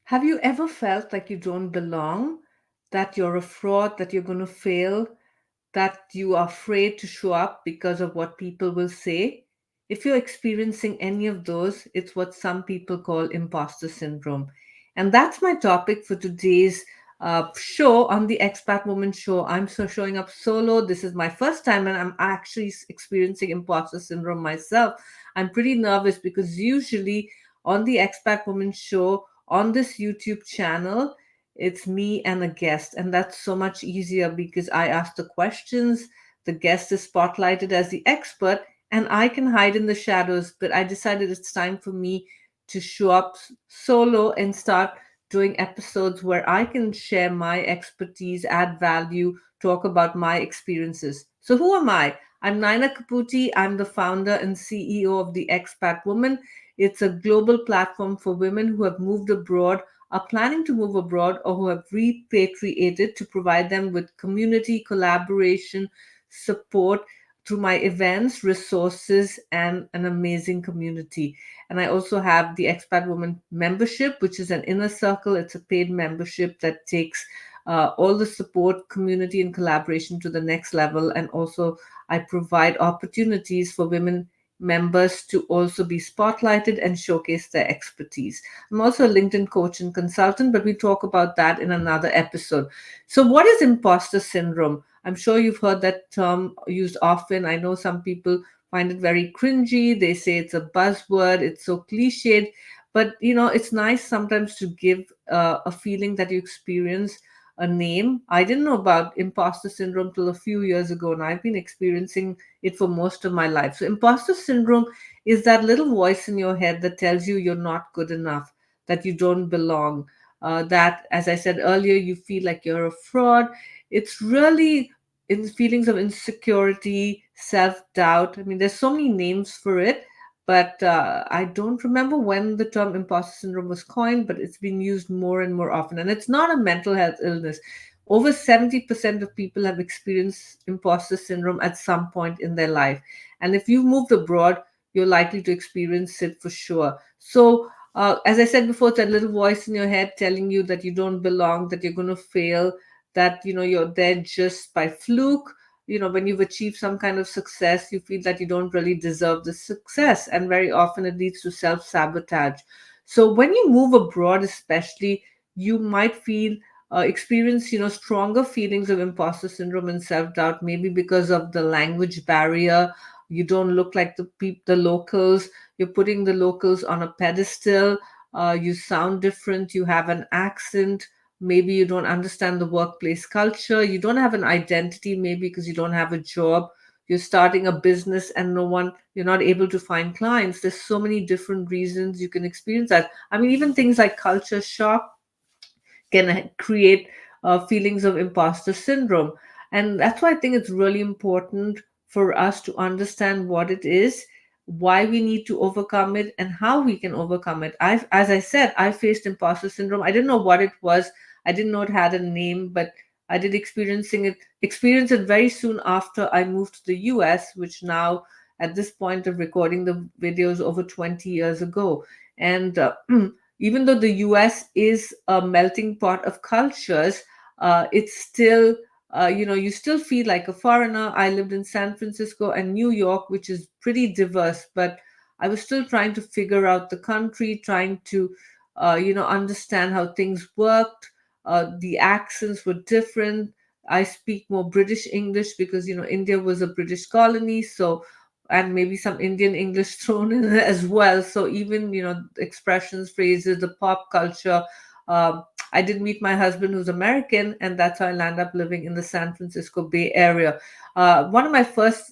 Have you ever felt like you don't belong, that you're a fraud, that you're going to fail, that you are afraid to show up because of what people will say? If you're experiencing any of those, it's what some people call imposter syndrome. And that's my topic for today's show on the Expat Woman Show. I'm showing up solo. This is my first time, and I'm actually experiencing imposter syndrome myself. I'm pretty nervous because usually on the Expat Woman Show on this YouTube channel, it's me and a guest, and that's so much easier because I ask the questions, the guest is spotlighted as the expert, and I can hide in the shadows. But I decided it's time for me to show up solo and start doing episodes where I can share my expertise, add value, talk about my experiences. So, who am I? I'm Naina Kaputi. I'm the founder and CEO of the Expat Woman. It's a global platform for women who have moved abroad, are planning to move abroad, or who have repatriated, to provide them with community collaboration, support through my events, resources, and an amazing community. And I also have the Expat Woman membership, which is an inner circle. It's a paid membership that takes all the support, community, and collaboration to the next level. And also, I provide opportunities for women members to also be spotlighted and showcase their expertise. I'm also a LinkedIn coach and consultant, but we talk about that in another episode. So, what is imposter syndrome? I'm sure you've heard that term used often. I know some people find it very cringy. They say it's a buzzword, it's so cliched. But it's nice sometimes to give a feeling that you experience a name. I didn't know about imposter syndrome till a few years ago, and I've been experiencing it for most of my life. So, imposter syndrome is that little voice in your head that tells you you're not good enough, that you don't belong, that, as I said earlier, you feel like you're a fraud. It's really in feelings of insecurity, self doubt. I mean, there's so many names for it, but I don't remember when the term imposter syndrome was coined, but it's been used more and more often. And it's not a mental health illness. Over 70% of people have experienced imposter syndrome at some point in their life. And if you've moved abroad, you're likely to experience it for sure. So, as I said before, it's that little voice in your head telling you that you don't belong, that you're going to fail, that you're there just by fluke. When you've achieved some kind of success, you feel that you don't really deserve the success, and very often it leads to self-sabotage. So when you move abroad, especially, you might feel experience stronger feelings of imposter syndrome and self-doubt, maybe because of the language barrier. You don't look like the locals. You're putting the locals on a pedestal. You sound different, you have an accent. Maybe you don't understand the workplace culture. You don't have an identity, maybe because you don't have a job. You're starting a business and you're not able to find clients. There's so many different reasons you can experience that. I mean, even things like culture shock can create feelings of imposter syndrome. And that's why I think it's really important for us to understand what it is, why we need to overcome it, and how we can overcome it. As I said, I faced imposter syndrome. I didn't know what it was. I didn't know it had a name, but I did experience it very soon after I moved to the US, which now, at this point of recording the videos, over 20 years ago. And even though the US is a melting pot of cultures, it's still, you still feel like a foreigner. I lived in San Francisco and New York, which is pretty diverse, but I was still trying to figure out the country, trying to, understand how things worked. The accents were different. I speak more British English because, India was a British colony. So, and maybe some Indian English thrown in as well. So even expressions, phrases, the pop culture. I did meet my husband who's American, and that's how I landed up living in the San Francisco Bay Area. One of my first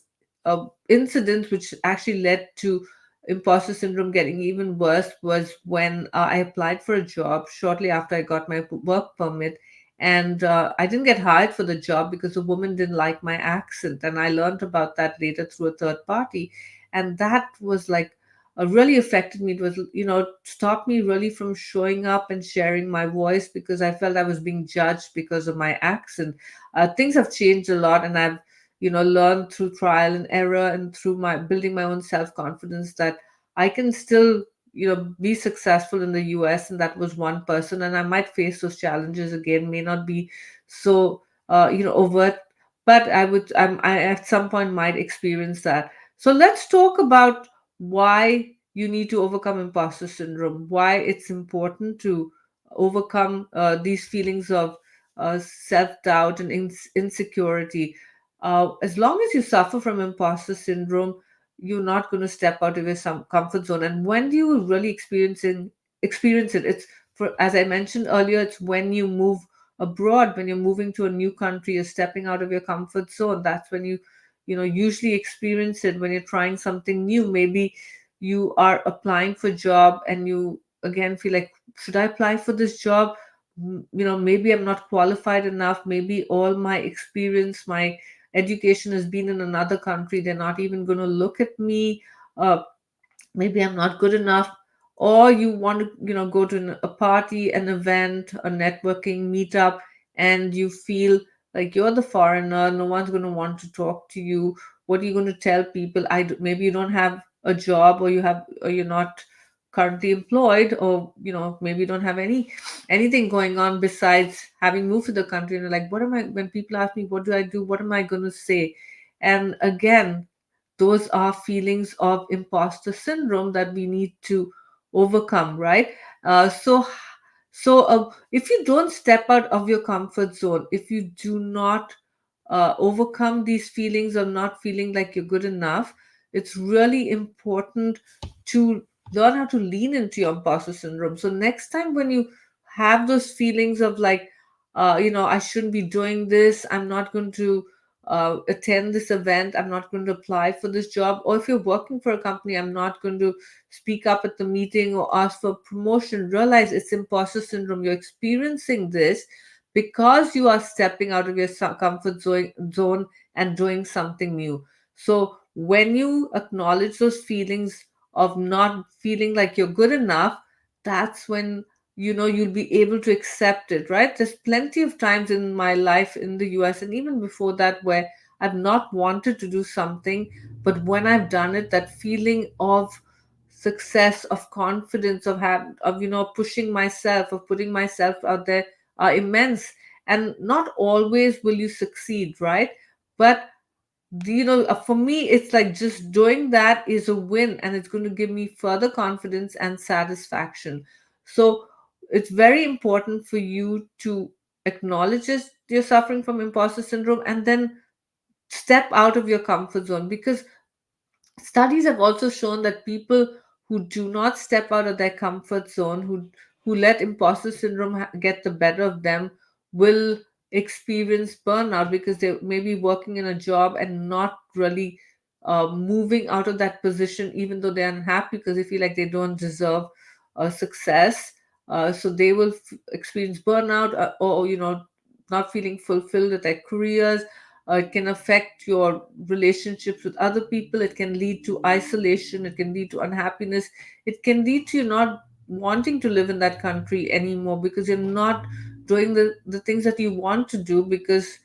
incidents, which actually led to imposter syndrome getting even worse, was when I applied for a job shortly after I got my work permit, and I didn't get hired for the job because the woman didn't like my accent. And I learned about that later through a third party. And that was like really affected me. It was, stopped me really from showing up and sharing my voice because I felt I was being judged because of my accent. Things have changed a lot, and I've, learned through trial and error and through my building my own self confidence that I can still be successful in the US, and that was one person, and I might face those challenges again, may not be so overt, but I at some point might experience that. So let's talk about why you need to overcome imposter syndrome, why it's important to overcome these feelings of self-doubt and insecurity. As long as you suffer from imposter syndrome, you're not going to step out of your some comfort zone. And when do you really experience it? It's for, as I mentioned earlier, it's when you move abroad, when you're moving to a new country, you're stepping out of your comfort zone. That's when usually experience it. When you're trying something new, maybe you are applying for job and you again feel like, should I apply for this job? Maybe I'm not qualified enough. Maybe all my experience, my education has been in another country. They're not even going to look at me. uh, Maybe I'm not good enough. Or you want to go to a party, an event, a networking meetup, and you feel like you're the foreigner, no one's going to want to talk to you. What are you going to tell people? Maybe you don't have a job, or you're not currently employed, or maybe you don't have anything going on besides having moved to the country, and you're like, what am I when people ask me, what do I do, what am I going to say? And again, those are feelings of imposter syndrome that we need to overcome, right? So if you don't step out of your comfort zone, if you do not overcome these feelings of not feeling like you're good enough, it's really important to learn how to lean into your imposter syndrome. So next time when you have those feelings of like, I shouldn't be doing this, I'm not going to attend this event, I'm not going to apply for this job, or if you're working for a company, I'm not going to speak up at the meeting or ask for promotion, realize it's imposter syndrome. You're experiencing this because you are stepping out of your comfort zone and doing something new. So when you acknowledge those feelings of not feeling like you're good enough, that's when you'll be able to accept it, right? There's plenty of times in my life in the US and even before that where I've not wanted to do something, but when I've done it, that feeling of success, of confidence, of pushing myself, of putting myself out there are immense. And not always will you succeed, right? But for me, it's like just doing that is a win, and it's going to give me further confidence and satisfaction. So it's very important for you to acknowledge this, you're suffering from imposter syndrome, and then step out of your comfort zone, because studies have also shown that people who do not step out of their comfort zone, who let imposter syndrome get the better of them, will experience burnout because they may be working in a job and not really moving out of that position, even though they're unhappy because they feel like they don't deserve success. So they will experience burnout, or not feeling fulfilled with their careers. It can affect your relationships with other people. It can lead to isolation. It can lead to unhappiness. It can lead to you not wanting to live in that country anymore because you're not doing the things that you want to do, because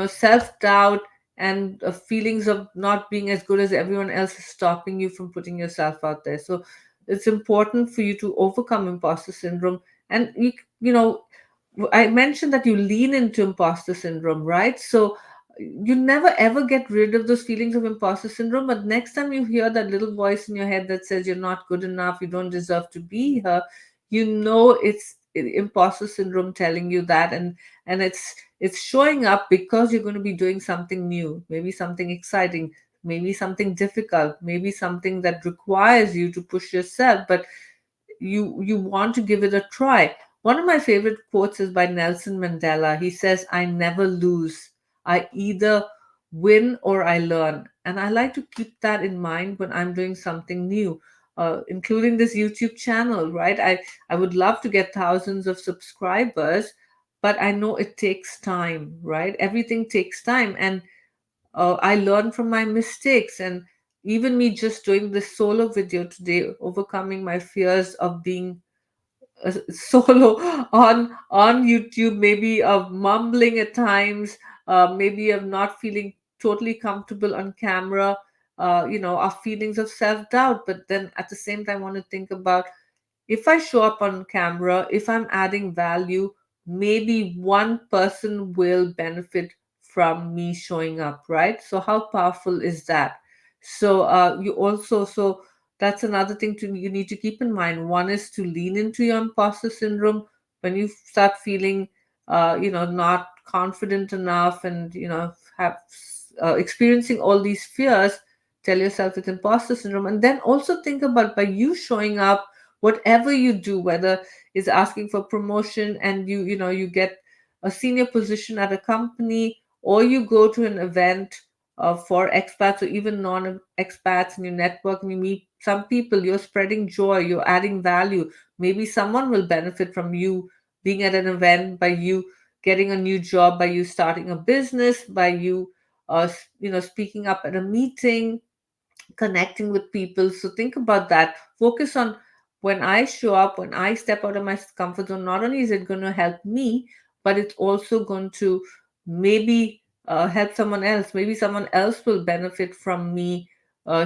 self-doubt and feelings of not being as good as everyone else is stopping you from putting yourself out there. So it's important for you to overcome imposter syndrome. And I mentioned that you lean into imposter syndrome, right? So you never ever get rid of those feelings of imposter syndrome. But next time you hear that little voice in your head that says you're not good enough, you don't deserve to be here, it's imposter syndrome telling you that, and it's showing up because you're going to be doing something new, maybe something exciting, maybe something difficult, maybe something that requires you to push yourself, but you want to give it a try. One of my favorite quotes is by Nelson Mandela. He says, I never lose. I either win or I learn. And I like to keep that in mind when I'm doing something new, including this YouTube channel, right? I would love to get thousands of subscribers, but I know it takes time, right? Everything takes time. And I learn from my mistakes. And even me just doing this solo video today, overcoming my fears of being solo on YouTube, maybe of mumbling at times, maybe of not feeling totally comfortable on camera. our feelings of self-doubt. But then at the same time, I want to think about, if I show up on camera, if I'm adding value, maybe one person will benefit from me showing up, right? So how powerful is that? So you also, so that's another thing you need to keep in mind. One is to lean into your imposter syndrome when you start feeling, not confident enough, and have experiencing all these fears. Tell yourself it's imposter syndrome, and then also think about, by you showing up, whatever you do, whether it's asking for promotion and you get a senior position at a company, or you go to an event for expats or even non-expats, and you network and you meet some people, you're spreading joy, you're adding value. Maybe someone will benefit from you being at an event, by you getting a new job, by you starting a business, by you speaking up at a meeting, connecting with people. So think about that. Focus on, when I show up, when I step out of my comfort zone, not only is it going to help me, but it's also going to maybe help someone else. Maybe someone else will benefit from me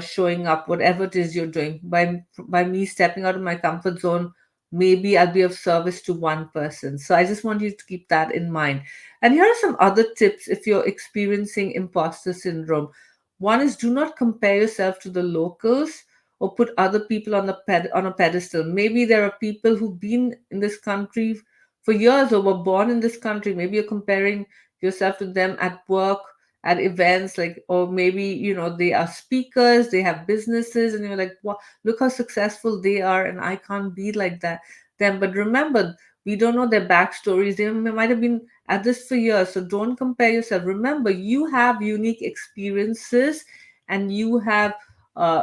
showing up, whatever it is you're doing. By me stepping out of my comfort zone, maybe I'll be of service to one person. So I just want you to keep that in mind. And here are some other tips if you're experiencing imposter syndrome. One is, do not compare yourself to the locals or put other people on a pedestal. Maybe there are people who've been in this country for years or were born in this country. Maybe you're comparing yourself to them at work, at events, like, or maybe they are speakers, they have businesses, and you're like, wow, look how successful they are, and I can't be like that them. But remember, we don't know their backstories. They might have been at this for years. So don't compare yourself. Remember, you have unique experiences, and you have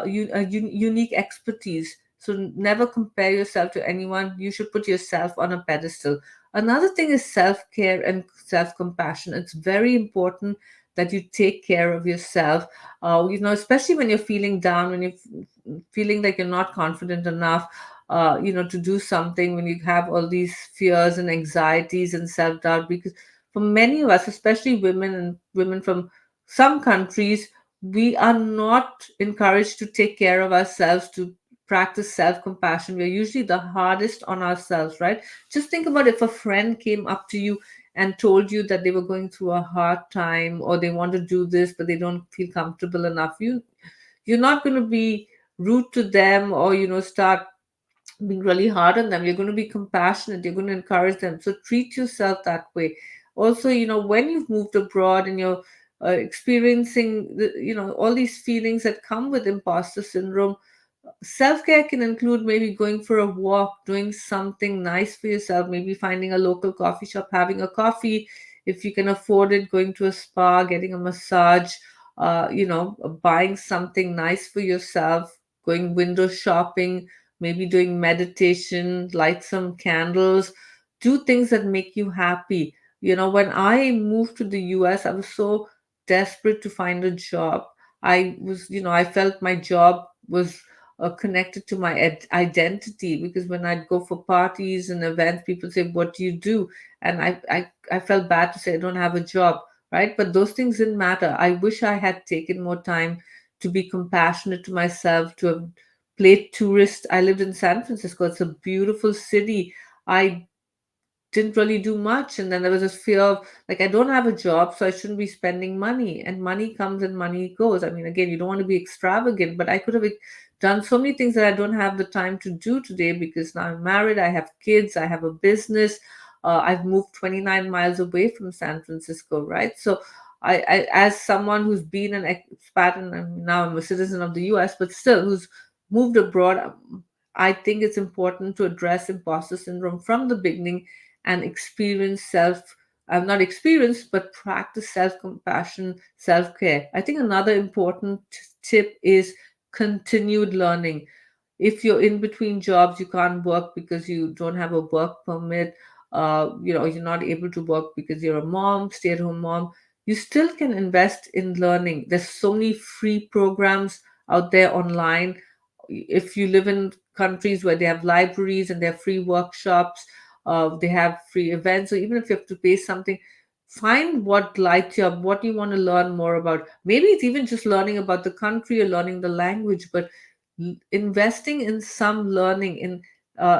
unique expertise. So never compare yourself to anyone. You should put yourself on a pedestal. Another thing is self care and self compassion. It's very important that you take care of yourself. Especially when you're feeling down, when you're feeling like you're not confident enough, to do something, when you have all these fears and anxieties and self doubt. Because for many of us, especially women and women from some countries, we are not encouraged to take care of ourselves, to practice self compassion. We're usually the hardest on ourselves, right? Just think about, if a friend came up to you and told you that they were going through a hard time, or they want to do this but they don't feel comfortable enough. You're not going to be rude to them, or start being really hard on them. You're going to be compassionate. You're going to encourage them. So treat yourself that way. Also, when you've moved abroad and you're experiencing all these feelings that come with imposter syndrome, self-care can include maybe going for a walk, doing something nice for yourself, maybe finding a local coffee shop, having a coffee if you can afford it, going to a spa, getting a massage, buying something nice for yourself, going window shopping, maybe doing meditation, light some candles, do things that make you happy. When I moved to the US, I was so desperate to find a job. I felt my job was connected to my identity, because when I'd go for parties and events, people say, "What do you do?" And I felt bad to say I don't have a job, right? But those things didn't matter. I wish I had taken more time to be compassionate to myself, to have played tourist. I lived in San Francisco. It's a beautiful city. I didn't really do much. And then there was this fear of, like, I don't have a job, so I shouldn't be spending money. And money comes and money goes. I mean, again, you don't want to be extravagant, but I could have done so many things that I don't have the time to do today, because now I'm married, I have kids, I have a business. I've moved 29 miles away from San Francisco, right? So as someone who's been an expat, and now I'm a citizen of the US, but still who's moved abroad, I think it's important to address imposter syndrome from the beginning and experience not experience, but practice self compassion, self care. I think another important tip is continued learning. If you're in between jobs, you can't work because you don't have a work permit, you're not able to work because you're a mom, stay at home mom, you still can invest in learning. There's so many free programs out there online. If you live in countries where they have libraries and they have free workshops, they have free events, so even if you have to pay something, find what lights you up, what you want to learn more about. Maybe it's even just learning about the country or learning the language, but investing in some learning, in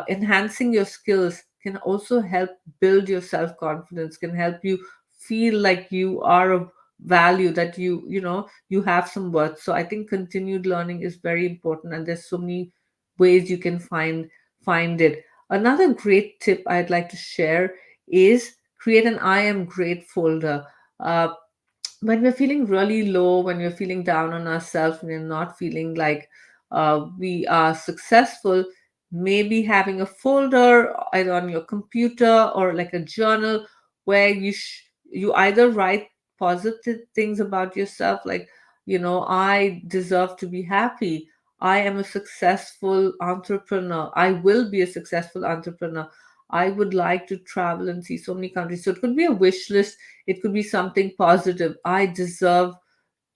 enhancing your skills, can also help build your self confidence, can help you feel like you are of value, that you have some worth. So I think continued learning is very important, and there's so many ways you can find it. Another great tip I'd like to share is create an I am great folder. Uh, when we're feeling really low, when we're feeling down on ourselves, when we're not feeling like we are successful, maybe having a folder either on your computer or like a journal where you either write positive things about yourself, like, I deserve to be happy. I am a successful entrepreneur. I will be a successful entrepreneur. I would like to travel and see so many countries. So it could be a wish list, it could be something positive. I deserve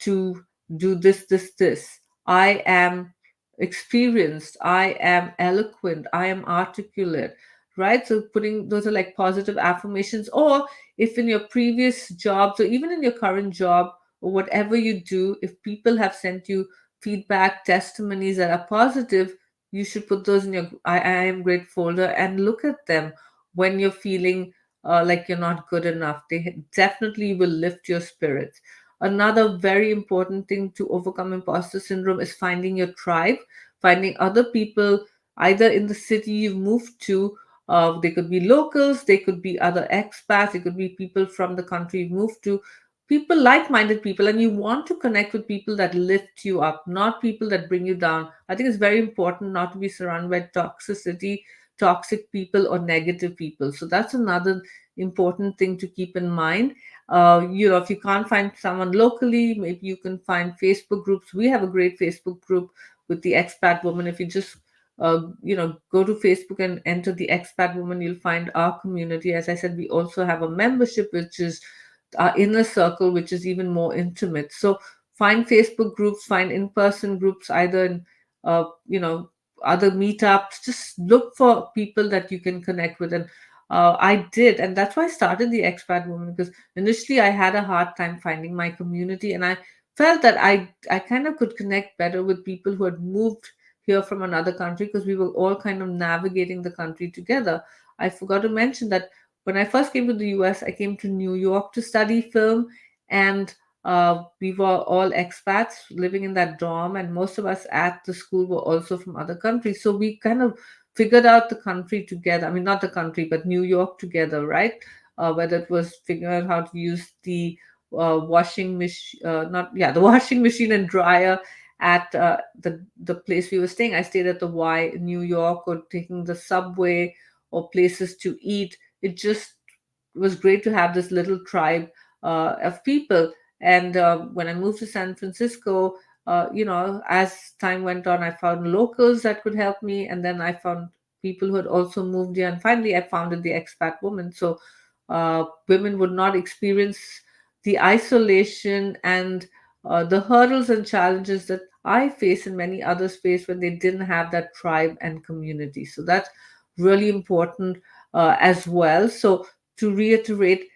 to do this. I am experienced. I am eloquent. I am articulate. Right? So putting those are like positive affirmations. Or if in your previous jobs or even in your current job or whatever you do, if people have sent you feedback, testimonies that are positive, you should put those in your I am great folder and look at them when you're feeling like you're not good enough. They definitely will lift your spirits. Another very important thing to overcome imposter syndrome is finding your tribe, finding other people either in the city you've moved to. They could be locals, they could be other expats, it could be people from the country you've moved to, people, like minded people, and you want to connect with people that lift you up, not people that bring you down. I think it's very important not to be surrounded by toxicity, toxic people, or negative people. So that's another important thing to keep in mind. If you can't find someone locally, maybe you can find Facebook groups. We have a great Facebook group with the Expat Woman. If you just go to Facebook and enter the Expat Woman, you'll find our community. As I said, we also have a membership, which is our inner circle, which is even more intimate. So find Facebook groups, find in-person groups, either in uh, you know other meetups. Just look for people that you can connect with. And I did, and that's why I started the Expat Woman, because initially I had a hard time finding my community, and I felt that I kind of could connect better with people who had moved here from another country, because we were all kind of navigating the country together. I forgot to mention that when I first came to the US, I came to New York to study film, and we were all expats living in that dorm, and most of us at the school were also from other countries. So we kind of figured out the country together. I mean, not the country, but New York together, right? Whether it was figuring out how to use the washing machine, not yeah, the washing machine and dryer at the place we were staying. I stayed at the Y in New York, or taking the subway, or places to eat. It just was great to have this little tribe of people. And when I moved to San Francisco, as time went on, I found locals that could help me, and then I found people who had also moved here, and finally I founded the Expat Woman. So women would not experience the isolation and the hurdles and challenges that I face and many others face when they didn't have that tribe and community. So that's really important as well. So to reiterate,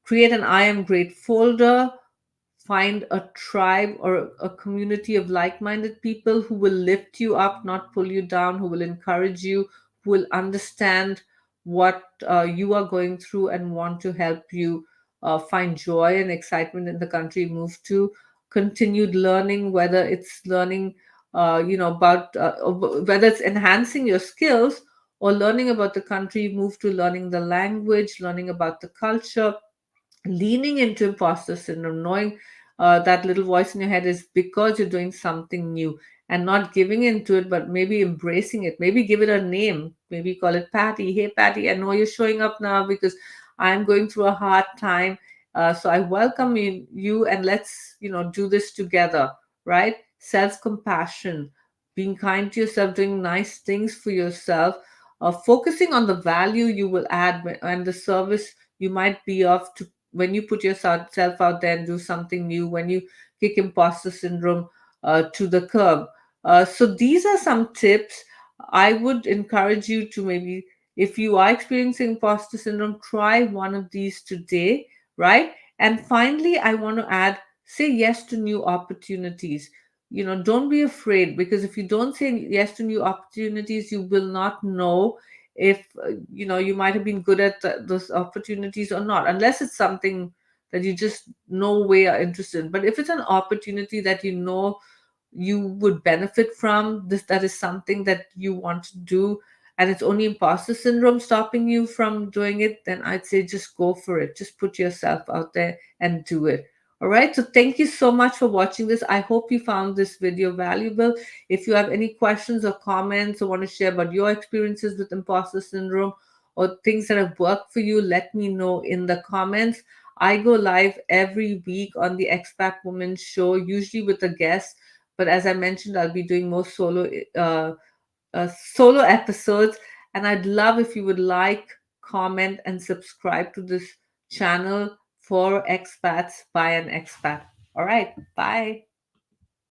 create an I am great folder, find a tribe or a community of like minded people who will lift you up, not pull you down, who will encourage you, who will understand what you are going through and want to help you find joy and excitement in the country you move to. Continued learning, whether it's learning, about whether it's enhancing your skills or learning about the country you move to, learning the language, learning about the culture, leaning into imposter syndrome, knowing that little voice in your head is because you're doing something new, and not giving into it, but maybe embracing it. Maybe give it a name. Maybe call it Patty. Hey, Patty, I know you're showing up now because I'm going through a hard time. So I welcome you, and let's do this together, right? Self compassion, being kind to yourself, doing nice things for yourself, focusing on the value you will add and the service you might be of to when you put yourself out there and do something new, when you kick imposter syndrome to the curb. So these are some tips. I would encourage you to maybe, if you are experiencing imposter syndrome, try one of these today. right? And finally, I want to add, say yes to new opportunities. Don't be afraid, because if you don't say yes to new opportunities, you will not know if you might have been good at those opportunities or not, unless it's something that you just no way are interested in. But if it's an opportunity that you would benefit from, that is something that you want to do, and it's only imposter syndrome stopping you from doing it, then I'd say just go for it. Just put yourself out there and do it. All right, so thank you so much for watching this. I hope you found this video valuable. If you have any questions or comments or want to share about your experiences with imposter syndrome or things that have worked for you, let me know in the comments. I go live every week on the Expat Woman show, usually with a guest, but as I mentioned, I'll be doing more solo episodes. And I'd love if you would like, comment, and subscribe to this channel for expats by an expat. All right, bye.